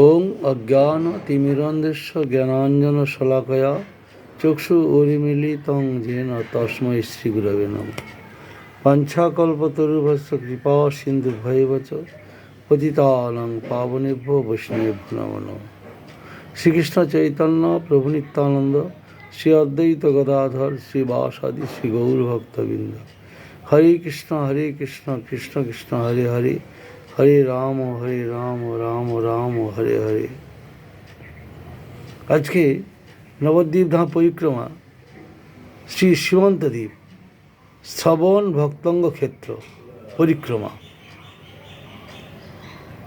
ওং অজ্ঞানতিমিরন্ধস্য জ্ঞানাঞ্জনশলাকয়া চক্ষু উন্মীলিतं येन তস্मै শ্রীগুরবে নমঃ। বাঞ্ছাকল্পতরুভ্যশ্চ কৃপা সিন্ধুভ্যেব চ পতিতানাং পাবনেভ্যো বৈষ্ণবেভ্যো নমো নমঃ। শ্রীকৃষ্ণ চৈতন্য প্রভু নিত্যানন্দ শ্রী অদ্বৈত গদাধর শ্রীবাসাদি শ্রী গৌরভক্তবৃন্দ। হরে কৃষ্ণ কৃষ্ণ কৃষ্ণ হরে হরে, হরে রাম রাম রাম হরে হরে। আজকে নবদ্বীপ ধাম পরিক্রমা, শ্রী সীমন্ত দ্বীপ শ্রবণ ভক্তঙ্গ ক্ষেত্র পরিক্রমা।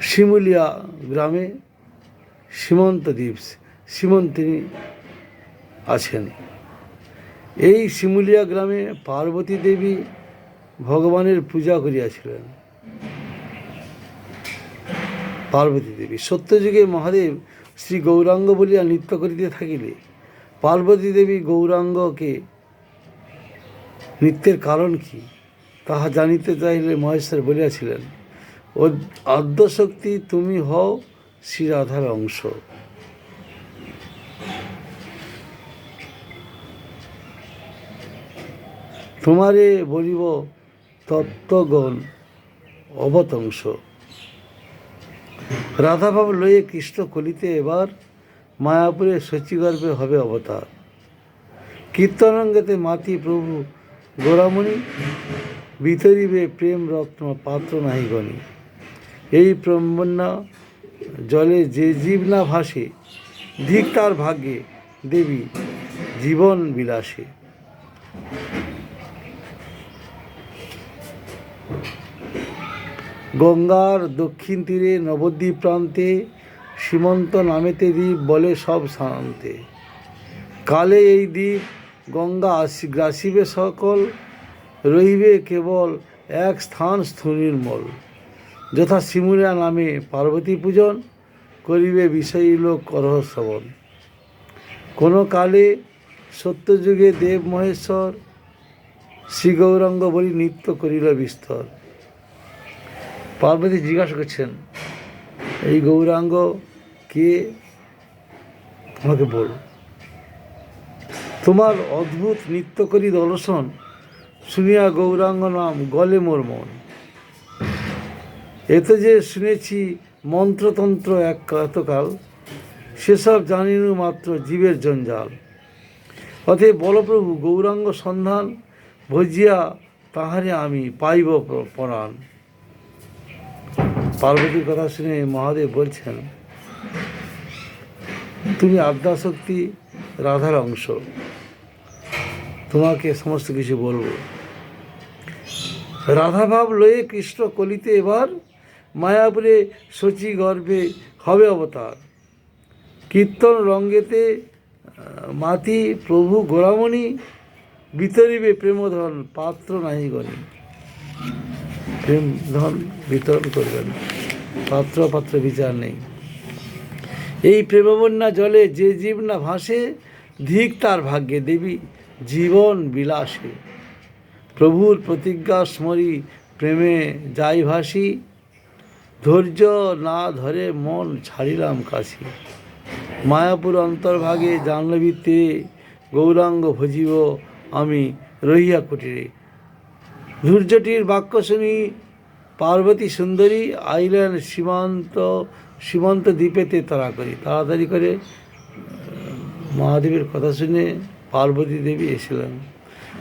শিমুলিয়া গ্রামে সীমন্ত দ্বীপ সীমন্তিনী আছেন। এই শিমুলিয়া গ্রামে পার্বতী দেবী ভগবানের পূজা করিয়াছিলেন। পার্বতী দেবী সত্যযুগে মহাদেব শ্রী গৌরাঙ্গ বলিয়া নৃত্য করিতে থাকিলে পার্বতী দেবী গৌরাঙ্গকে নৃত্যের কারণ কি তাহা জানিতে চাইলে মহেশ্বর বলিয়াছিলেন, আদ্যশক্তি তুমি হও শ্রী রাধার অংশ। তোমারে বলিব তত্ত্বগণ অবতংশ। রাধাভাব লয়ে কৃষ্ণ কলিতে এবার মায়াপুরে শচীগর্ভে হবে অবতার। কীর্তনাঙ্গেতে মাতি প্রভু গোরামণি বিতরিবে প্রেম রত্ন পাত্র নাহি গণি। এই প্রেমবন্যা জলে যে জীব না ভাসে ধিক তার ভাগ্যে দেবী জীবন বিলাসে। গঙ্গার দক্ষিণ তীরে নবদ্বীপ প্রান্তে সীমন্ত নামেতে দ্বীপ বলে সব শান্তে। কালে এই দ্বীপ গঙ্গা গ্রাসিবে সকল, রহিবে কেবল এক স্থান স্থূনির্মল। যথা শিমুলিয়া নামে পার্বতী পূজন, করিবে বিষয়ী লোক করহ শ্রবণ। কোনো কালে সত্যযুগে দেব মহেশ্বর শ্রী গৌরাঙ্গ বলি নৃত্য করিল বিস্তর। পার্বতী জিজ্ঞাসা করছেন, এই গৌরাঙ্গ কে আমাকে বল। তোমার অদ্ভুত নৃত্য করি দর্শন, শুনিয়া গৌরাঙ্গ নাম গলে মোর মন। এত যে শুনেছি মন্ত্রতন্ত্র এক কতকাল, সেসব জানিনু মাত্র জীবের জঞ্জাল। অতএব বলপ্রভু গৌরাঙ্গ সন্ধান, ভজিয়া তাহারে আমি পাইব পরাণ। পার্বতীর কথা শুনে মহাদেব বলছেন, তুমি আদ্যাশক্তি রাধার অংশ, তোমাকে সমস্ত কিছু বলবো। রাধাভাব লয়ে কৃষ্ণ কলিতে এবার মায়াপুরে শচী গর্ভে হবে অবতার। কীর্তন রঙ্গেতে মাতি প্রভু গোরামণি বিতরিবে প্রেমধন পাত্র নাহি গণি। প্রেম ধন বিতরণ করবেন, পাত্র পাত্র বিচার নেই। এই প্রেমবন্যা জলে যে জীব না ভাসে ধিক তার ভাগ্যে দেবী জীবন বিলাসে। প্রভুর প্রতিজ্ঞা স্মরি প্রেমে যাই ভাসি, ধৈর্য না ধরে মন ছাড়িলাম কাশি। মায়াপুর অন্তর্ভাগে জাহ্নবী তীরে গৌরাঙ্গ ভজিব আমি রহিয়া কুটিরে। ধৈর্যটির বাক্য শুনি পার্বতী সুন্দরী আইলেন সীমন্ত দ্বীপেতে তাড়াতাড়ি করে মহাদেবের কথা শুনে পার্বতী দেবী এসেছিলেন।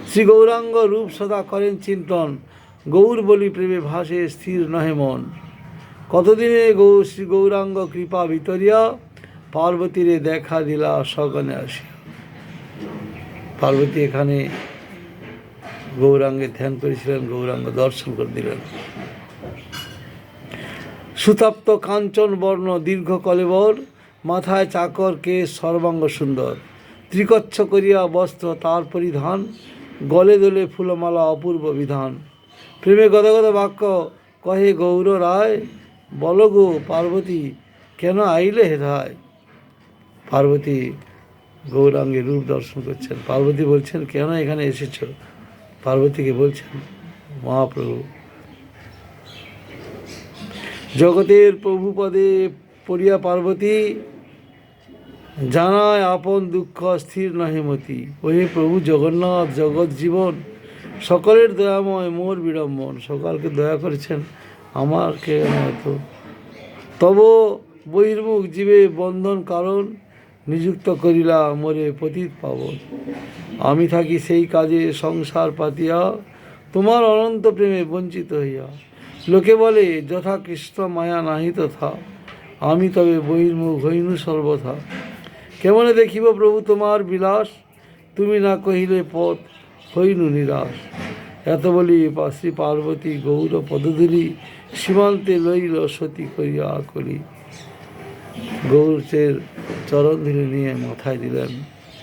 শ্রী গৌরাঙ্গ রূপ সদা করেন চিন্তন, গৌর বলি প্রেমে ভাসে স্থির নহে মন। কতদিনে শ্রী গৌরাঙ্গ কৃপা ভিতরিয়া পার্বতীরে দেখা দিলা সগণে আসিয়া। পার্বতী এখানে গৌরাঙ্গের ধ্যান করেছিলেন, গৌরাঙ্গ দর্শন করে দিলেন। সুতপ্ত কাঞ্চন বর্ণ দীর্ঘ কলেবর, মাথায় চাকর কেশ সর্বাঙ্গ সুন্দর। ত্রিকচ্ছ করিয়া বস্ত্র তার পরিধান, গলে দোলে ফুলমালা অপূর্ব বিধান। প্রেমে গদগদ বাক্য কহে গৌর রায়, বল গো পার্বতী কেন আইলে হেথায়। পার্বতী গৌরাঙ্গের রূপ দর্শন করছেন। পার্বতী বলছেন, কেন এখানে এসেছ। পার্বতীকে বলছেন, মহাপ্রভু জগতের প্রভু পদে পড়িয়া পার্বতী জানায় আপন দুঃখ স্থির নহে মতি। ওহে প্রভু জগন্নাথ জগৎ জীবন সকলের দয়াময় মোর বিড়ম্বন। সকলকে দয়া করেছেন, আমাকে হয়তো তব বহির্মুখ জীবে বন্ধন কারণ নিযুক্ত করিলা মোরে পতিত পাবন। আমি থাকি সেই কাজে সংসার পাতিয়া তোমার অনন্ত প্রেমে বঞ্চিত হইয়া। লোকে বলে যথা কৃষ্ণ মায়া নাহি তথা, আমি তবে বহির্মুখ হইনু সর্বথা। কেমনে দেখিব প্রভু তোমার বিলাস, তুমি না কহিলে পথ হইনু নিরাশ। এত বলি শ্রী পার্বতী গৌর পদধূলি সীমান্তে লইল সতী করিয়া কলি। গৌরের চরণ ধুলি নিয়ে মাথায় দিলেন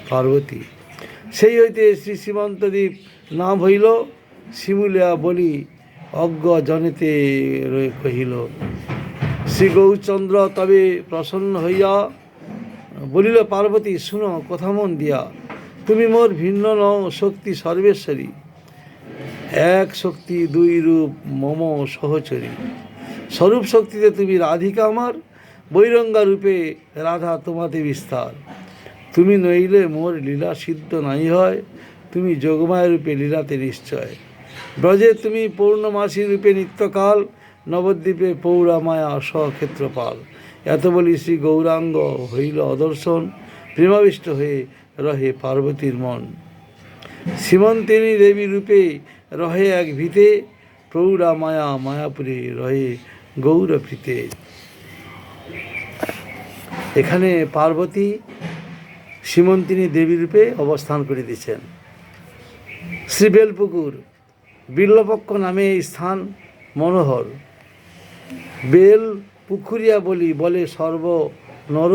পার্বতী। সেই হইতে শ্রী সীমান্তদ্বীপ নাম হইল। শিমুলিয়া বলি অজ্ঞ জনেতে কহিল। শ্রী গৌরচন্দ্র তবে প্রসন্ন হইয়া বলিল পার্বতী শুনো কথা মন দিয়া, তুমি মোর ভিন্ন নও শক্তি সর্বেশ্বরী। এক শক্তি দুই রূপ মম সহচরী। স্বরূপ শক্তিতে তুমি রাধিকা আমার, বৈরঙ্গা রূপে রাধা তোমাতে বিস্তার। তুমি নইলে মোর লীলা সিদ্ধ নাই হয়, তুমি যোগমায় রূপে লীলাতে নিশ্চয়। ব্রজে তুমি পূর্ণমাসী রূপে নিত্যকাল, নবদ্বীপে পৌরা মায়া সক্ষেত্রপাল। এত বলি শ্রী গৌরাঙ্গ হইল অদর্শন, প্রেমাবিষ্ট হয়ে রহে পার্বতীর মন। সীমন্তিনী দেবী রূপে রহে এক ভিতে, প্রৌঢ়া মায়া মায়াপুরে রহে গৌরভীতে। এখানে পার্বতী সীমন্তিনী দেবী রূপে অবস্থান করিতেছেন। শ্রী বেলপুকুর বিল্লপক্ষ নামে এই স্থান মনোহর। বেল পুকুরিয়া বলি বলে সর্ব নর,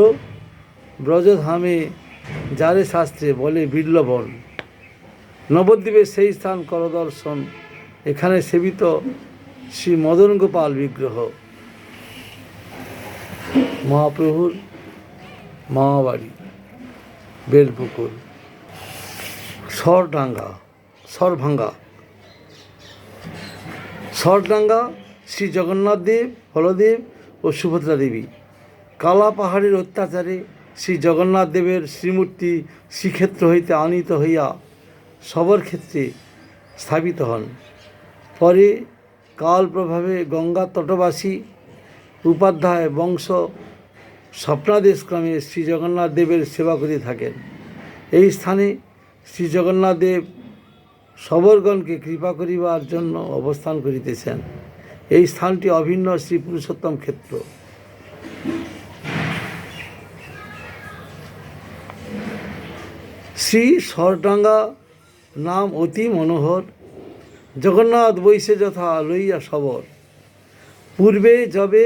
ব্রজধামে যারে শাস্ত্রে বলে বিল্লবন। নবদ্বীপের সেই স্থান করদর্শন, এখানে সেবিত শ্রী মদন গোপাল বিগ্রহ। মহাপ্রভুর মামাবাড়ি বেলপুকুর। সরডাঙ্গা শ্রী জগন্নাথ দেব, বলদেব ও সুভদ্রা দেবী। কালা পাহাড়ের অত্যাচারে শ্রী জগন্নাথ দেবের শ্রীমূর্তি শ্রীক্ষেত্র হইতে আনিত হইয়া সবর ক্ষেত্রে স্থাপিত হন। পরে কাল প্রভাবে গঙ্গা তটবাসী উপাধ্যায় বংশ স্বপ্নাদেশক্রমে শ্রী জগন্নাথ দেবের সেবা করে থাকেন। এই স্থানে শ্রী জগন্নাথ দেব সবরগণকে কৃপা করিবার জন্য অবস্থান করিতেছেন। এই স্থানটি অভিন্ন শ্রী পুরুষোত্তম ক্ষেত্র। শ্রী সরডাঙ্গা নাম অতি মনোহর, জগন্নাথ বৈশে যথা লইয়া সবর। পূর্বে যবে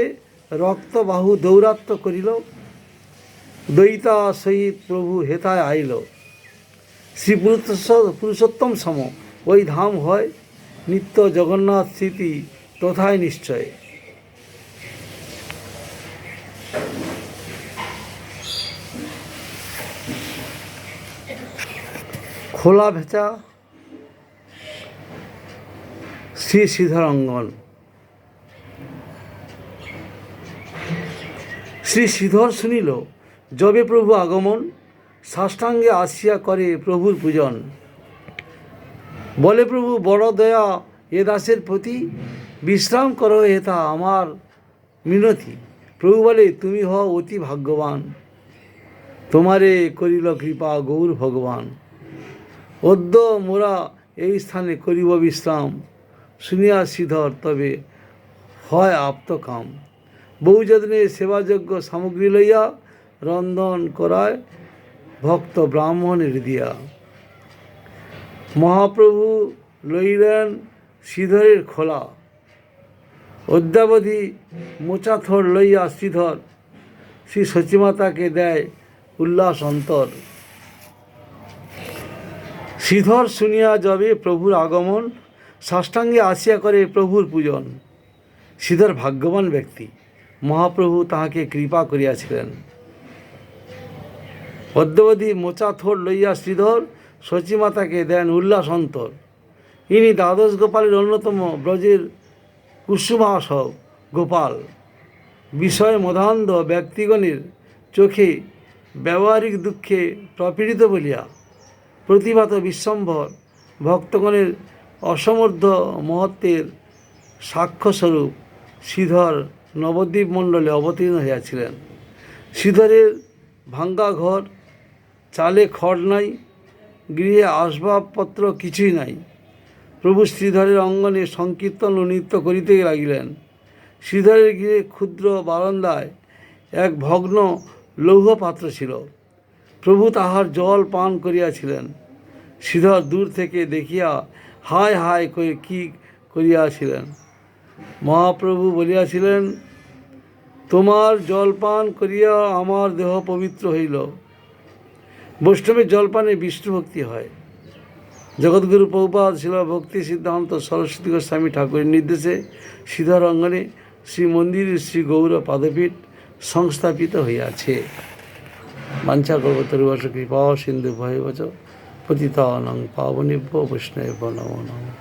রক্তবাহু দৌরাত্ম করিল, দয়িতা সহিত প্রভু হেতায় আইল। শ্রী পুরুষোত্তম সম ওই ধাম হয়, নিত্য জগন্নাথ স্মৃতি তথায় নিশ্চয়। খোলা ভেচা শ্রী শ্রীধর অঙ্গন। শ্রী শ্রীধর শুনিল যবে প্রভু আগমন, সাষ্টাঙ্গে আসিয়া করে প্রভুর পূজন। বলে প্রভু বড় দয়া এ দাসের প্রতি, বিশ্রাম করো হেতা আমার মিনতি। প্রভু বলে তুমি হও অতি ভাগ্যবান, তোমারে করিল কৃপা গৌর ভগবান। অদ্য মোরা এই স্থানে করিব বিশ্রাম, শুনিয়া শ্রীধর তবে হয় আপ্তকাম। বহু যত্নে সেবাযোগ্য সামগ্রী লইয়া রন্ধন করায় ভক্ত ব্রাহ্মণের দিয়া। মহাপ্রভু লইলেন শ্রীধরের খোলা, অদ্যাবধি মোচাথর লইয়া শ্রীধর শ্রী সচিমাতাকে দেয় উল্লাস অন্তর। শ্রীধর শুনিয়া যবে প্রভুর আগমন, সাষ্টাঙ্গে আসিয়া করে প্রভুর পূজন। শ্রীধর ভাগ্যবান ব্যক্তি, মহাপ্রভু তাহাকে কৃপা করিয়াছিলেন। অদ্যাবধি মোচাথর লইয়া শ্রীধর সচিমাতাকে দেন উল্লাস অন্তর। ইনি দ্বাদশ গোপালের অন্যতম, ব্রজের কুসুমাসব গোপাল। বিষয় মধান্ধ ব্যক্তিগণের চোখে ব্যবহারিক দুঃখে প্রপীড়িত বলিয়া প্রতিভাত বিশ্বম্ভর ভক্তগণের অসমর্থ মহত্বের সাক্ষ্যস্বরূপ শ্রীধর নবদ্বীপ মণ্ডলে অবতীর্ণ হইয়াছিলেন। শ্রীধরের ভাঙ্গা ঘর, চালে খড় নাই, গৃহে আসবাবপত্র কিছুই নাই। প্রভু শ্রীধরের অঙ্গনে সংকীর্তন ও নৃত্য করিতে লাগিলেন। শ্রীধরের গৃহে ক্ষুদ্র বারান্দায় এক ভগ্ন লৌহ পাত্র ছিল। প্রভু তাহার জল পান করিয়াছিলেন। শ্রীধর দূর থেকে দেখিয়া হায় হায় করে কি করিয়াছিলেন। মহাপ্রভু বলিয়াছিলেন, তোমার জলপান করিয়া আমার দেহ পবিত্র হইল। বৈষ্ণবের জলপানে বিষ্ণু ভক্তি হয়। জগৎগুরু প্রভুপাদ শিল ভক্তি সিদ্ধান্ত সরস্বতী গোস্বামী ঠাকুরের নির্দেশে শ্রীধর অঙ্গনে শ্রী মন্দিরে শ্রী গৌর পাদপীঠ সংস্থাপিত হইয়াছে। বাঞ্ছা কল্পতরুবশ কৃপা সিন্ধু ভয়বচ পতিতানাং পাবনেভ্যো বৈষ্ণবেভ্যো নমো নমঃ।